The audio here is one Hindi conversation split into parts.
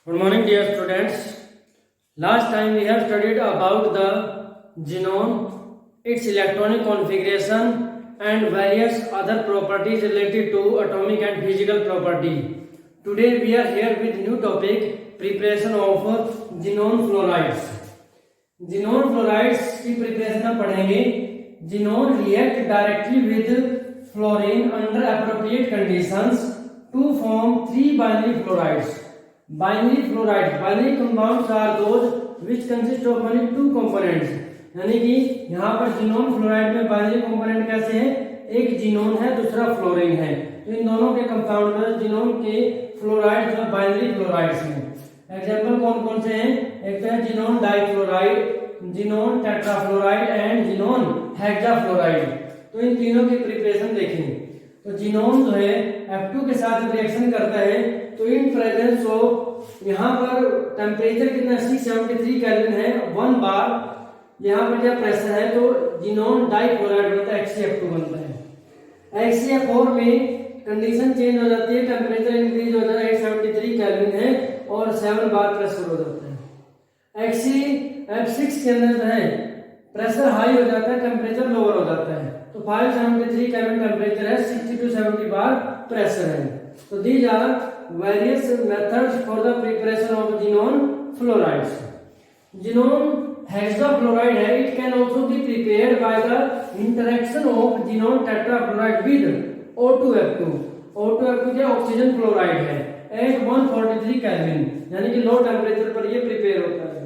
Good morning, dear students. Last time we have studied about the genome, its electronic configuration, and various other properties related to atomic and physical property. Today we are here with new topic, preparation of genome fluorides. Genome fluorides की preparation हम पढ़ेंगे. Genome react directly with fluorine under appropriate conditions to form three binary fluorides. Binary fluorides, binary compounds are those which consist of only two components. यानी कि यहाँ पर जिनोन फ्लोराइड में बाइनरी कंपोनेंट कैसे हैं, एक जिनोन है दूसरा फ्लोरीन है, तो इन दोनों के कंपाउंड में जिनोन के फ्लोराइड जो बाइनरी फ्लोराइड्स हैं. एग्जांपल कौन कौन से हैं, एक तो है xenon difluoride, xenon tetrafluoride and xenon hexafluoride. तो इन तीनों की प्रिपरेशन देखेंगे. तो जिनोन जो है F2 के साथ रिएक्शन करता है, तो इन प्रेजेंस ऑफ यहाँ पर टेम्परेचर कितना 673 केल्विन है 1 बार, यहाँ पर क्या प्रेशर है, तो जिनोन डाइफ्लोराइड बनता है HCF2 बनता है. HCF4 में कंडीशन चेंज हो जाती है, टेम्परेचर इंक्रीज हो जाता है, 873 केल्विन है और 7 बार प्रेशर हो जाता है. HCF6 के अंदर जो है प्रेशर हाई हो जाता है, टेम्परेचर लोअर हो जाता है, तो 573 केल्विन टेम्परेचर है, 60 to 70 बार प्रेशर है. तो these are various methods for the preparation of genome fluorides. Genome hexafluoride है, it can also be prepared by the interaction of genome tetrafluoride with O2F2. O2F2 क्या ऑक्सीजन फ्लोराइड है at 143 केल्विन, यानी कि लो टेम्परेचर पर ये प्रिपेयर होता है.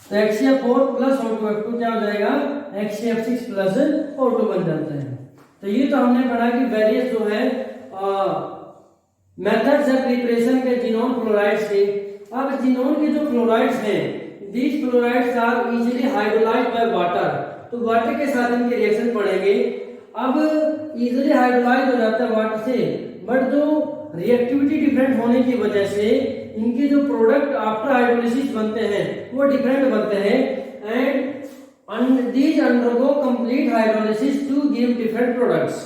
तो HCF4 प्लस O2F2 क्या हो जाएगा, HCF6 प्लस O2 बन जाता है. तो ये तो हमने पढ़ा कि वेरियस जो है मेथड्स है प्रिपरेशन के जिनोन फ्लोराइड्स के. अब जिनोन के जो फ्लोराइड्स हैं, these fluorides are easily hydrolysed by water. तो वाटर के साथ इनके रिएक्शन पढ़ेंगे. अब इजीली हाइड्रोलाइज हो जाता है वाटर से, बट जो रिएक्टिविटी डिफरेंट होने की वजह से इनके जो प्रोडक्ट आफ्टर हाइड्रोलिसिस बनते हैं वो डिफरेंट बनते हैं, and these undergo complete hydrolysis to give different products.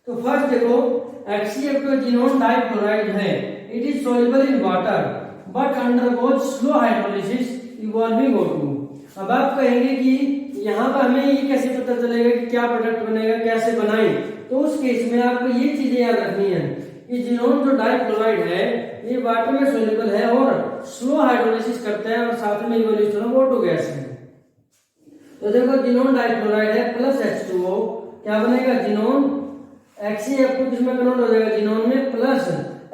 तो फर्स्ट देखो, HCF2 जिनोन डाइफ्लोराइड है, it is soluble in water but undergoes slow hydrolysis evolving O2. अब आप कहेंगे कि यहाँ पर हमें ये कैसे पता चलेगा कि क्या प्रोडक्ट बनेगा, कैसे बनाएं. तो उस केस में आपको ये चीजें याद रखनी है कि जिनोन जो डाइफ्लोराइड है ये वाटर में सोल्युबल है और स्लो हाइड्रोलिसिस करता है और साथ में इवोल्यूशन ऑफ O2 गैस है. तो देखो जिनोन डाइफ्लोराइड है प्लस H2O, क्या बनेगा, जिनोन HCF2 किसमें कन्वर्ट हो जाएगा, जिनोन में, प्लस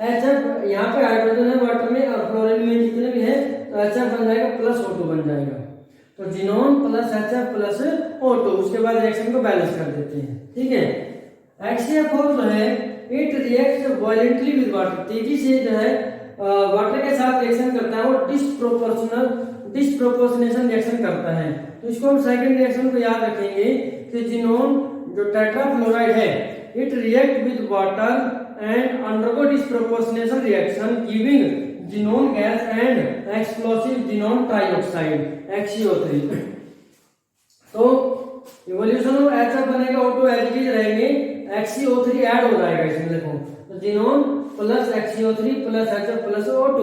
HF, यहाँ पे हाइड्रोजन है वाटर में और फ्लोरीन में जितने भी है, तो HF बन जाएगा प्लस O2 बन जाएगा. तो xenon plus HF plus O2, उसके बाद रिएक्शन को बैलेंस कर देते हैं. ठीक है. HCF4 जो है it reacts violently with water, तेजी से जो है वाटर के साथ रिएक्शन करता है और डिस्प्रोपोर्शनेशन रिएक्शन करता है. तो इसको हम सेकंड रिएक्शन को याद रखेंगे कि जिनोन जो टेट्राफ्लोराइड है it react with water and undergo disproportionation reaction giving xenon gas and explosive xenon trioxide HCO3. तो इवोल्यूशन ऑफ HF बनेगा, O2 एज इट इज रहेंगे, HCO3 ऐड हो जाएगा इसमें. देखो तो xenon plus HCO3 plus HF plus O2.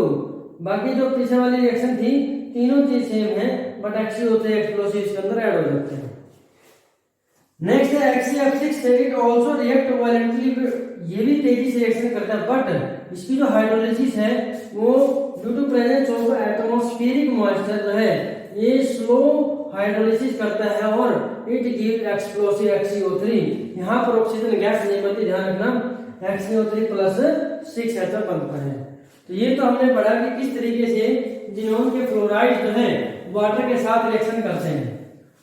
बाकी जो पीछे वाली रिएक्शन थी तीनों चीज सेम है, बट HCO3 एक्सप्लोसिव इसके अंदर ऐड हो जाते हैं. नेक्स्ट है HCF6, it also react violently, ये भी तेजी से रिएक्शन करता है, बट इसकी जो हाइड्रोलिसिस है वो due to presence of atmospheric moisture जो है ये स्लो हाइड्रोलिसिस करता है और इट गिव एक्सप्लोसिव HCO3. यहाँ पर ऑक्सीजन गैस नहीं बनती, ध्यान रखना, HCO3 प्लस 6H बनता है. तो ये तो हमने पढ़ा कि किस तरीके से जिनोन के फ्लोराइड जो है वाटर के साथ रिएक्शन करते हैं.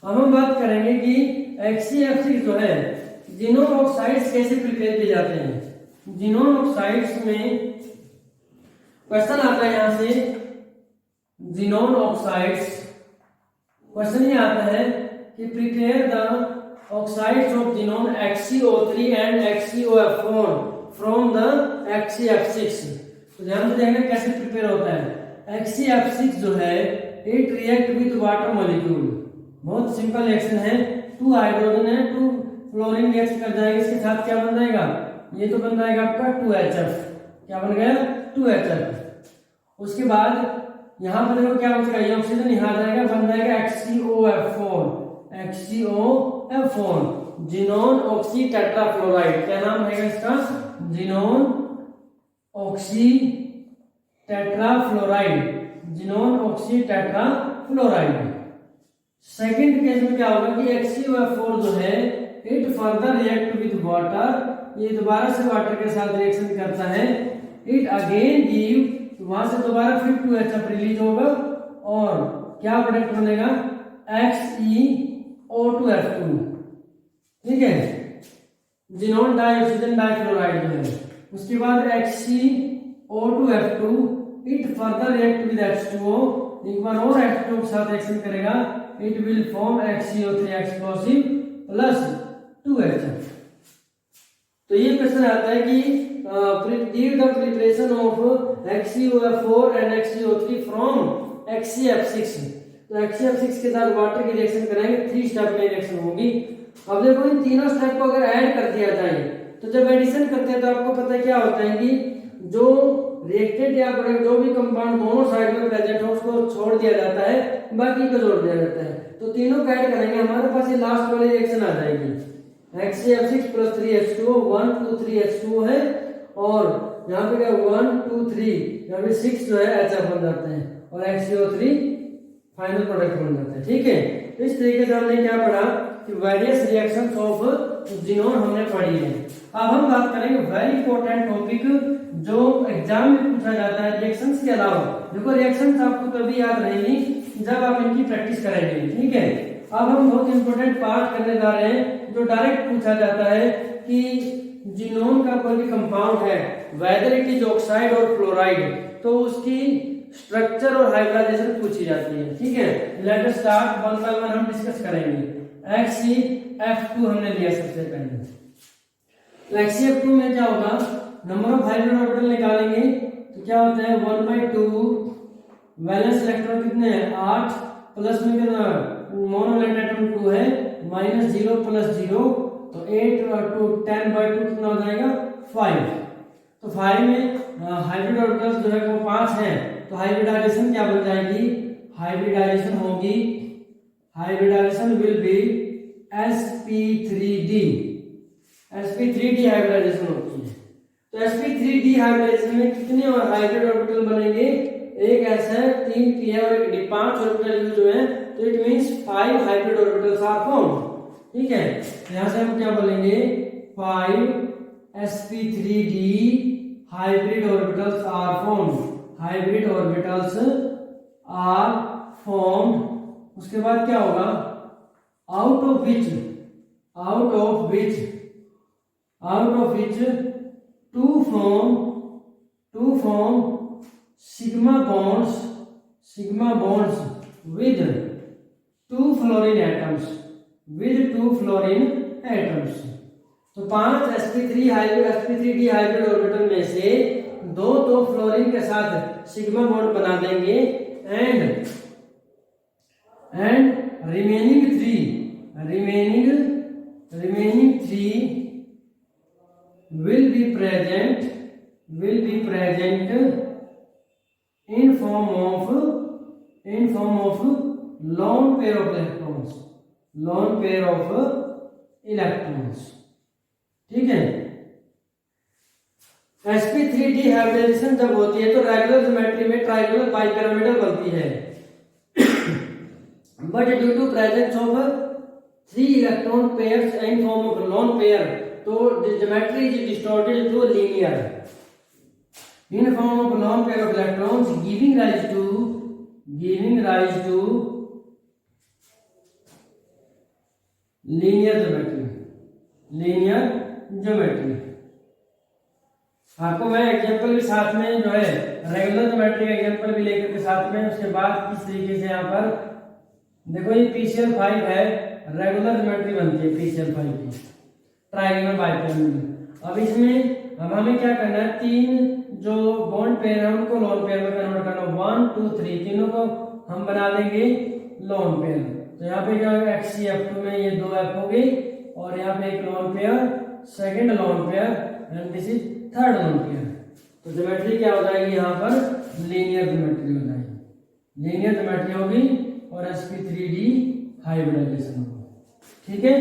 अब हम बात करेंगे कि HCF6 जो है जिनोन ऑक्साइड्स कैसे प्रिपेयर किए जाते हैं. जिनोन ऑक्साइड्स में क्वेश्चन आता है, यहां से जिनोन ऑक्साइड्स क्वेश्चन ये आता है कि prepare the oxides of xenon HCO3 and HCOF4 from the HCF6. तो ध्यान से देखना कैसे प्रिपेयर होता है. HCF6 जो है it react with water molecule, बहुत सिंपल रिएक्शन है. 2 हाइड्रोजन है, 2 फ्लोरीन रिएक्ट कर जाएगा, इसके साथ क्या बन जाएगा, ये तो बन जाएगा आपका 2HF. क्या बन गया, 2HF. उसके बाद यहाँ पर देखो क्या हो जाएगा, ये ऑक्सीजन यहाँ जाएगा, बन जाएगा HCOF4, HCOF4, xenon oxy tetrafluoride. क्या नाम है इसका? Xenon oxy tetrafluoride, xenon oxy tetrafluoride. Second case में क्या होगा कि HCOF4 जो है it further react with water, ये दोबारा से वाटर के साथ रिएक्शन करता है। इट अगेन गिव, वहां से दोबारा फिर 2H रिलीज होगा और क्या प्रोडक्ट बनेगा? XeO2F2। ठीक है, जिनोन डाइऑक्सीजन डाइफ्लोराइड जो है। उसके बाद XeO2F2 it further react with H2O, एक बार और H2O के साथ रिएक्शन करेगा, it will form XeO3 explosive plus 2H। तो ये क्वेश्चन आता है कि give the preparation of HCOF4 and HCO3 from HCF6। तो HCF6 के साथ वाटर की रिएक्शन कराएंगे, 3 स्टेप में रिएक्शन होगी। अब देखो इन तीनों स्टेप को अगर ऐड कर दिया जाए तो जब एडिशन करते हैं तो आपको पता है क्या होता है कि जो रिएक्टेड या प्रोडक्ट जो भी कंपाउंड दोनों साइड में प्रेजेंट हो उसको छोड़ दिया जाता है, बाकी को जोड़ दिया जाता है। तो तीनों को ऐड करेंगे, हमारे पास ये लास्ट वाली रिएक्शन आ जाएगी, HCF6 प्लस 3H2O, 1 2 3H2O है और यहाँ पे क्या 1 2 3, यहाँ पे 6 जो है HF बन जाते हैं और XeO3 फाइनल प्रोडक्ट बन जाता है। ठीक है, तो इस तरीके से हमने क्या पढ़ा कि वेरियस रिएक्शंस ऑफ जिनोन हमने पढ़ी है। अब हम बात करेंगे वेरी इंपॉर्टेंट टॉपिक जो एग्जाम में पूछा जाता है रिएक्शंस के अलावा। देखो रिएक्शंस आपको तभी याद रहेंगी जब आप इनकी प्रैक्टिस करेंगे। ठीक है, अब हम बहुत इंपॉर्टेंट पार्ट करने जा रहे हैं जो डायरेक्ट पूछा जाता है कि जिनोन का कोई भी कंपाउंड है, वेदर इट इज ऑक्साइड और फ्लोराइड, तो उसकी स्ट्रक्चर और हाइब्रिडाइजेशन पूछी जाती है। ठीक है, let us start, one by one हम डिस्कस करेंगे। XeF2 हमने लिया सबसे पहले, तो XeF2 में क्या होगा, नंबर ऑफ हाइड्रोजन ऑर्बिटल निकालेंगे तो क्या होता है 1/2, वैलेंस इलेक्ट्रॉन कितने हैं 8, प्लस में कितना मोनोवैलेंट एटम 2 है, -0 + 0 तो 8 और 2 10/2 कितना हो जाएगा 5। तो 5 में हाइब्रिड ऑर्बिटल्स जो है वो 5 हैं, तो हाइब्रिडाइजेशन क्या बन जाएगी, हाइब्रिडाइजेशन होगी, hybridisation will be sp3d, sp3d hybridisation होती है। तो sp3d हाइब्रिडाइजेशन में कितने हाइब्रिड ऑर्बिटल बनेंगे, एक s है, 3 p है और एक d, 5 ऑर्बिटल यूज हुए हैं, तो it means 5 hybrid orbitals are formed. ठीक है, यहां से हम क्या बोलेंगे 5 sp3d hybrid orbitals are formed, hybrid orbitals are formed. उसके बाद क्या होगा, out of which two form sigma bonds with 2 fluorine atoms, तो 5 sp3d हाइब्रिड ऑर्बिटल में से 2 तो फ्लोरीन के साथ सिग्मा बॉन्ड बना देंगे and remaining 3 will be present in form of lone pair of electrons। ठीक है, sp3d हाइब्रिडाइजेशन जब होती है तो रेगुलर ज्योमेट्री में ट्राइगोनल बाइपिरामिडल बनती है, but due to presence of 3 electron pairs in form of lone pair, so the geometry is distorted to linear in form of lone pair of electrons, giving rise to linear geometry। आपको मैं एग्जांपल भी साथ में जो है रेगुलर ज्योमेट्री का एग्जांपल भी लेकर के साथ में, उसके बाद किस तरीके से यहाँ पर देखो ये PCl5 है, रेगुलर ज्योमेट्री बनती है PCl5 की, ट्रायंगुलर बाइपिरामिडल। अब इसमें हमें क्या करना है, 3 जो बॉन्ड पेयर है उनको लोन पेयर में कन्वर्ट करना, 1 2 3 तीनों को हम बना देंगे लोन पेयर। तो यहाँ पे क्या होगा XeF2 में ये 2 F हो गई और यहाँ पे एक lone pair, second lone pair and this is third lone pair. तो ज्योमेट्री क्या हो जाएगी यहाँ पर, लीनियर ज्योमेट्री हो जाएगी, लीनियर ज्योमेट्री होगी और sp3d हाइब्रिडाइजेशन होगा। ठीक है,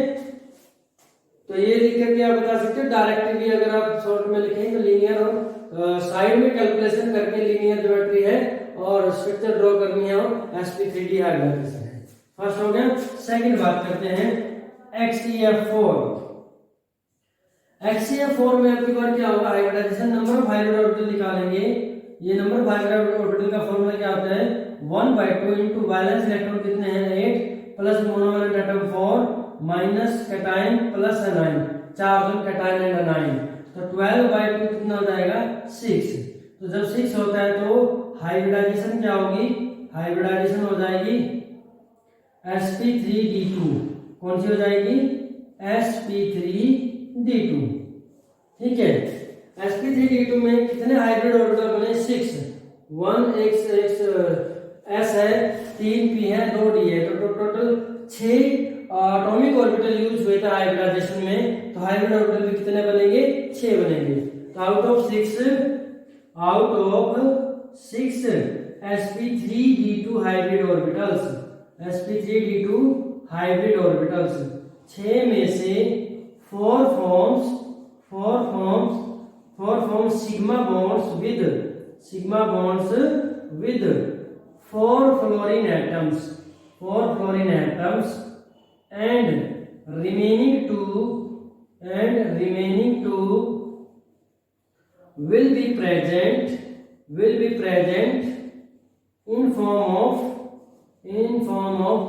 तो ये लिख करके आप बता सकते हो। डायरेक्टली भी अगर आप शॉर्ट में लिखेंगे तो लीनियर और साइड में कैलकुलेशन करके लीनियर ज्योमेट्री है और स्ट्रक्चर ड्रॉ करनी है और sp3d हाइब्रिडाइजेशन है। फर्स्ट हो गया। सेकंड बात करते हैं XCF4। XCF4 में आपकी बार क्या होगा, hybridisation number of hybrid orbital निकालेंगे। ये नंबर ऑफ हाइब्रिड ऑर्बिटल का फॉर्मूला क्या होता है, 1/2 इंटू बैलेंस इलेक्ट्रॉन कितने हैं 8 plus monovalent atom 4 minus cation plus anion, 4 जन कैटायन एंड एनायन, तो 12/2 कितना हो जाएगा 6। तो जब 6 होता है तो हाइब्रिडाइजेशन क्या होगी, हाइब्रिडाइजेशन हो जाएगी sp3d2। कौन सी हो जाएगी, sp3d2। ठीक है, sp3d2 में कितने हाइब्रिड ऑर्बिटल बने, 6। 1 x s है, 3 p है, 2 d है, तो टोटल 6 एटॉमिक ऑर्बिटल यूज हुए थे हाइब्रिडाइजेशन में। तो हाइब्रिड ऑर्बिटल भी कितने बनेंगे, 6 बनेंगे। तो out of 6 sp3d2 hybrid orbitals, sp3d2 hybrid orbitals, 6 में से 4 forms sigma bonds with 4 fluorine atoms and remaining two will be present in form of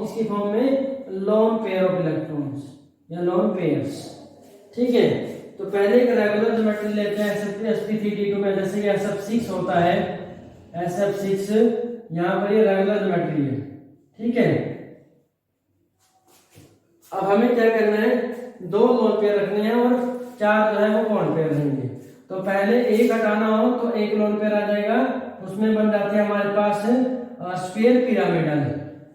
किसकी फॉर्म में, lone pair of electrons या lone pairs। ठीक है, तो पहले एक रेगुलर ज्योमेट्री लेते हैं sp3d2 में, जैसे कि sf6 होता है, sf6 यहाँ पर ये रेगुलर ज्योमेट्री है। ठीक है, अब हमें क्या करना है, 2 लोन पेयर रखने हैं और 4 जो है वो बॉन्ड पेयर रहेंगे। तो पहले एक हटाना हो तो एक लोन पेयर आ जाएगा, उसमें बन जाते हैं हमारे पास स्फीयर पिरामिडल।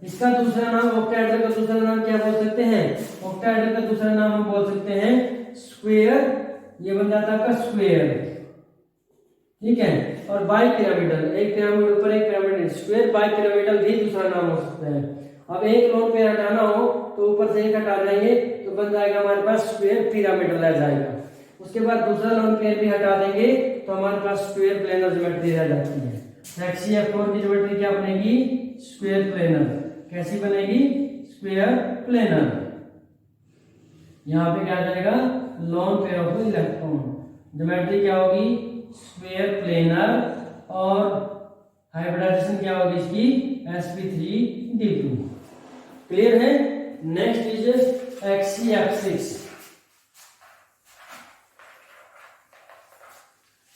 इसका दूसरा नाम, ऑक्टाहेड्रल का दूसरा नाम क्या बोल सकते हैं, ऑक्टाहेड्रल का दूसरा नाम हम बोल सकते हैं स्क्वायर, ये बन जाता है आपका स्क्वायर। ठीक है, और बाई पिरामिडल, एक पिरामिड ऊपर एक पिरामिड, स्क्वायर बाई पिरामिडल भी दूसरा नाम हो सकता है। अब एक लोन पेयर हटाना हो तो ऊपर से एक हटा देंगे तो बन जाएगा हमारे पास स्क्वायर पिरामिडल रह जाएगा। उसके बाद दूसरा लोन पेयर भी हटा देंगे तो हमारे पास स्क्वायर प्लेनर ज्योमेट्री रह जाती है। XCF4 की ज्योमेट्री क्या बनेगी, स्क्वायर प्लेनर। कैसी बनेगी, स्क्वायर प्लेनर। यहाँ पे क्या आ जाएगा, loan pair of electron. Geometry क्या होगी, स्क्वायर प्लेनर, और हाइब्रिडाइजेशन क्या होगी इसकी, sp3d2। क्लियर है। Next is XCF6।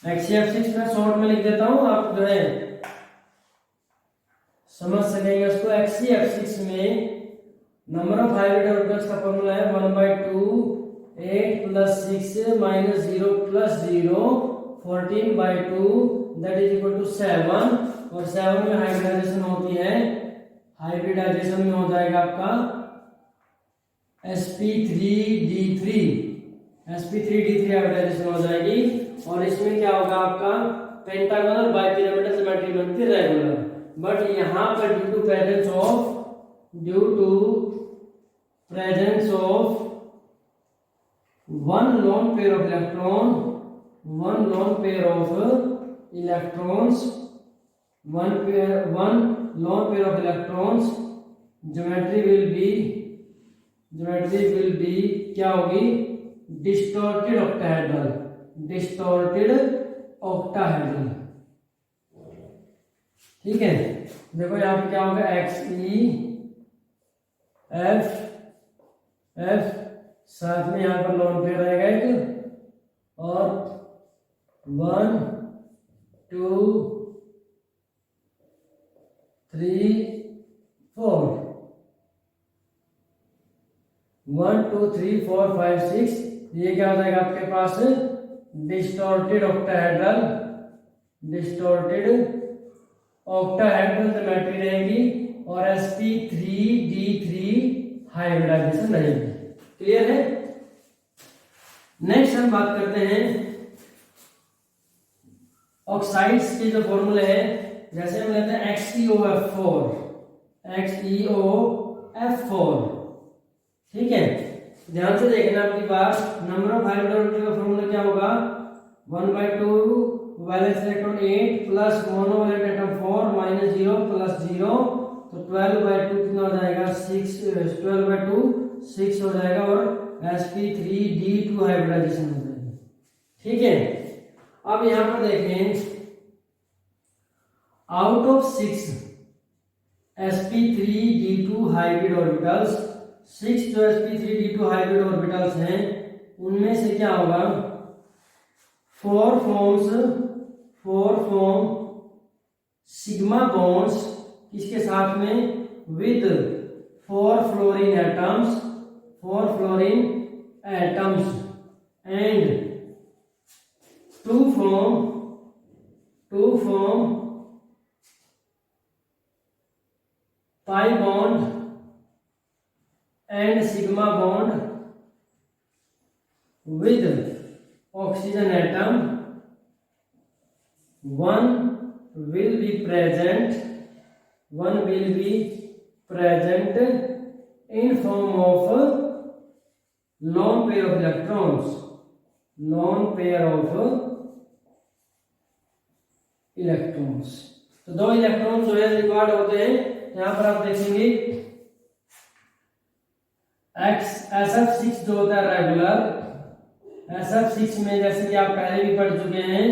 XCF6 में शॉर्ट में लिख देता हूं, आप जो है समझ सकेंगे उसको। XCF6 में नंबर ऑफ हाइब्रिड ऑर्बिटल्स का फॉर्मूला है 1/2 8 + 6 - 0 + 0 14/2 दैट इज इक्वल टू 7। और 7 में हाइब्रिडाइजेशन होती है, हाइब्रिडाइजेशन में हो जाएगा आपका sp3d3 हाइब्रिडाइजेशन हो जाएगी। और इसमें क्या होगा आपका, पेंटागोनल बाइपिरामिडल ज्योमेट्री बनती है रेगुलर, बट यहाँ पर due to presence of one lone pair of electrons geometry will be क्या होगी, डिस्टॉर्टेड ऑक्टाहेड्रल। ठीक है, देखो यहाँ पे क्या होगा, XEF साथ में यहाँ पर लोन पेयर रहेगा एक, और 1 2 3 4 1 2 3 4 5 6, ये क्या हो जाएगा आपके पास, डिस्टॉर्टेड ऑक्टाहेड्रल ज्योमेट्री रहेगी और sp3d3 हाइब्रिडाइजेशन रहेगी। क्लियर है। नेक्स्ट हम बात करते हैं ऑक्साइड्स के जो फॉर्मूले हैं, जैसे हम लेते हैं XeOF4, ठीक है। ध्यान से देखना आपकी बात, नंबर ऑफ हाइब्रिड ऑर्बिटल का फॉर्मूला क्या होगा, 1/2 valence electron 8 plus monovalent atom 4 minus 0 plus 0, तो 12/2 कितना हो जाएगा 6, 12/2 6 हो जाएगा और sp3d2 हाइब्रिडाइजेशन हो जाएगी, ठीक है। अब यहां पर देखें, out of 6 sp3d2 hybrid orbitals, 6 जो sp3d2 हाइब्रिड ऑर्बिटल्स हैं उनमें से क्या होगा, 4 फॉर्म सिग्मा बॉन्ड्स किसके साथ में, with 4 fluorine atoms and 2 form pi bond and sigma bond with oxygen atom, one will be present in form of lone pair of electrons, तो 2 इलेक्ट्रॉन्स जो है रिक्वायर्ड होते हैं। यहां पर आप देखेंगे SF6 जो होता है रेगुलर, SF6 में जैसे कि आप पहले भी पढ़ चुके हैं,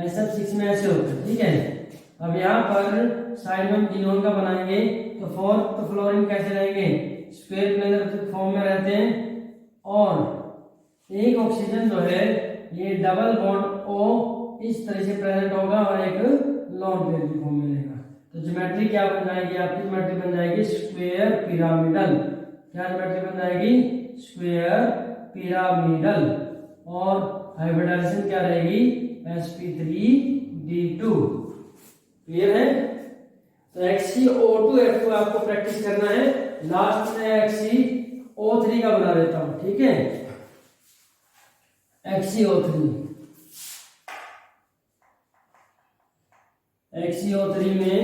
SF6 में ऐसे होते हैं, ठीक है। अब यहाँ पर साइड में हम जिनोन का बनाएंगे, तो 4 फ्लोरीन कैसे रहेंगे, स्क्वायर प्लेनर फॉर्म में रहते हैं, और एक ऑक्सीजन जो है ये डबल बॉन्ड O इस तरह से प्रेजेंट होगा और एक लॉन पेयर की फॉर्म में रहेगा। तो ज्योमेट्री क्या बन जाएगी आपकी, ज्योमेट्री बन जाएगी स्क्वायर पिरामिडल, क्या ज्योमेट्री बन जाएगी, स्क्वायर पिरामिडल, और हाइब्रिडाइजेशन क्या रहेगी, sp3d2, क्लियर है। तो XeO2F2 आपको प्रैक्टिस करना है, लास्ट में XeO3 का बना देता हूं, ठीक है। XeO3 में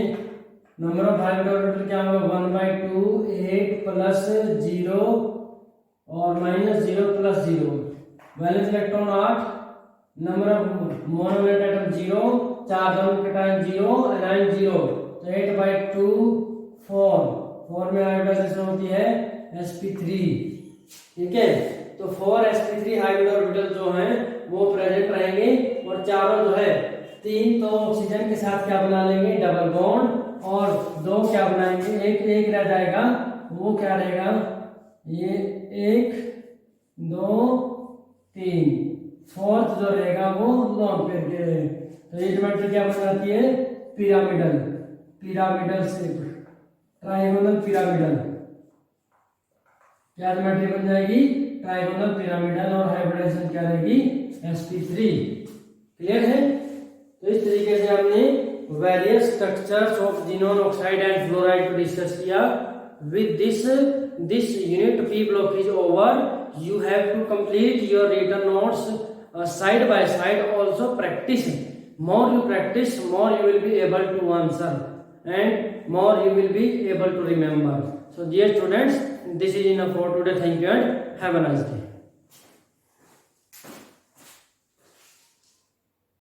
नंबर ऑफ हाइब्रिड ऑर्बिटल क्या होगा, 1/2 8 प्लस 0 और minus 0 plus 0, valence electron 8, number of monovalent atom 0, charge on cation 0, anion 0, तो 8/2 4 में हाइब्रिडाइजेशन होती है sp3, ठीक है। तो 4 sp3 हाइब्रिड ऑर्बिटल जो हैं वो प्रेजेंट रहेंगे, और चारों जो है 3 तो ऑक्सीजन के साथ क्या बना लेंगे, डबल बॉन्ड, और 2 क्या बनाएंगे, एक रह जाएगा, वो क्या रहेगा, ये 1 2 3, 4th जो रहेगा वो लॉन पेयर के रहेगा। तो ये ज्योमेट्री क्या बन जाती है, पिरामिडल शेप, ट्रायंगुलर पिरामिडल, क्या ज्योमेट्री बन जाएगी, ट्रायंगुलर पिरामिडल, और हाइब्रिडाइजेशन क्या रहेगी, sp3, क्लियर है। तो इस तरीके से हमने various structures of xenon oxide and fluoride को डिस्कस किया। With this unit P block is over. You have to complete your written notes side by side. Also practice. More you practice, more you will be able to answer, and more you will be able to remember. So dear students, this is enough for today. Thank you and have a nice day.